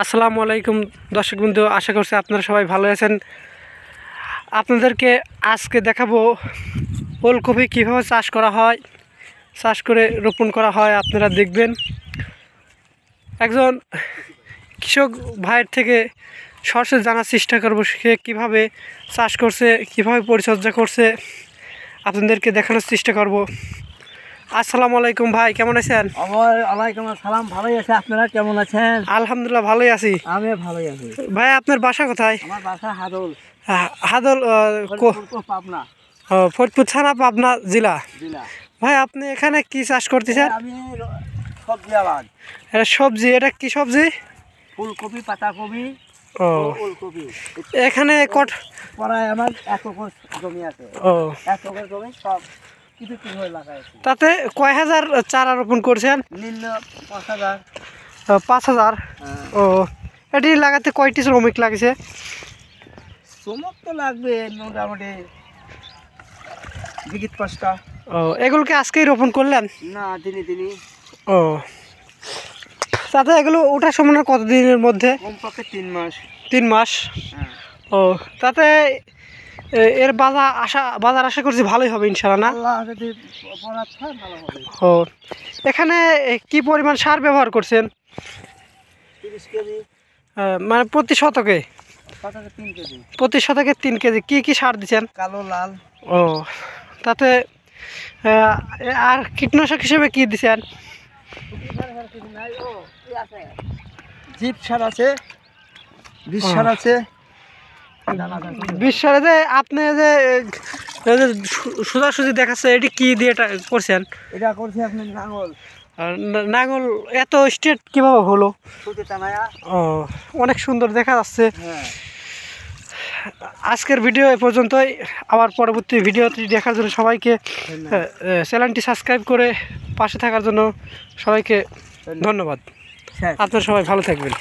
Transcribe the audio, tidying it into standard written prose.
আসসালামু আলাইকুম দর্শক বন্ধু, আশা করছি আপনারা সবাই ভালো আছেন। আপনাদেরকে আজকে দেখাবো ওলকপি কীভাবে চাষ করা হয়, চাষ করে রোপণ করা হয়। আপনারা দেখবেন একজন কৃষক ভাইয়ের থেকে সরাসরি জানার চেষ্টা করব সে কীভাবে চাষ করছে, কীভাবে পরিচর্যা করছে, আপনাদেরকে দেখানোর চেষ্টা করব। আসসালামু আলাইকুম ভাই, কেমন আছেন? ওয়ালাইকুম আসসালাম, ভালোই আছে। আপনারা কেমন আছেন? আলহামদুলিল্লাহ ভালোই আছি। আমি ভালোই আছি। ভাই আপনার বাসা কোথায়? আমার বাসা হাদল, হাদল, পাবনা ফরিদপুর থানা, পাবনা জেলা। জেলা। ভাই আপনি এখানে কি চাষ করতেছেন? আমি সবজি আবাদ। এটা সবজি, এটা কি সবজি? ফুলকপি, পাতাকপি, ও ওলকপি। এখানে প্রায় আমার 1 একর জমি আছে। ও 1 একর জমি সব কিছু কিছু লাগাইছি। তাতে কয় হাজার চারা রোপণ করছেন? নিম্ন 5,000। 5,000। ও এটি লাগাতে কয়টি শ্রমিক লাগছে? শ্রমিক তো লাগবে মোটামুটি 5টা। ও এগুলোকে আজকেই রোপণ করলেন? না, দিনই। ও তাতে এগুলো ওঠার সময় কতদিনের মধ্যে? কমপক্ষে 3 মাস। 3 মাস। হ্যাঁ। ও তাতে এর বাজার আশা করছি ভালোই হবে ইনশাআল্লাহ, না? আল্লাহ যদি বরাত হয় ভালো হবে। ও এখানে কি পরিমাণ সার ব্যবহার করছেন? 30 কেজি। মানে প্রতি শতকে? 3 কেজি। প্রতি শতকে 3 কেজি। কি সার দিচ্ছেন? কালো, লাল। ও তাতে আর কীটনাশক হিসেবে কি দিচ্ছেন? জিপ সার আছে, বিষ সার আছে। বিষ সারে যে আপনি যে সোজাসুজি দেখাচ্ছে, এটি কি দিয়ে করছেন? এটা করছে আপনি নাঙ্গল। নাঙল এত স্ট্রেট কিভাবে হলো? ও অনেক সুন্দর দেখা যাচ্ছে। হ্যাঁ। আজকের ভিডিও এ পর্যন্তই। আবার পরবর্তী ভিডিওটি দেখার জন্য সবাইকে চ্যানেলটি সাবস্ক্রাইব করে পাশে থাকার জন্য সবাইকে ধন্যবাদ। আপনারা সবাই ভালো থাকবেন।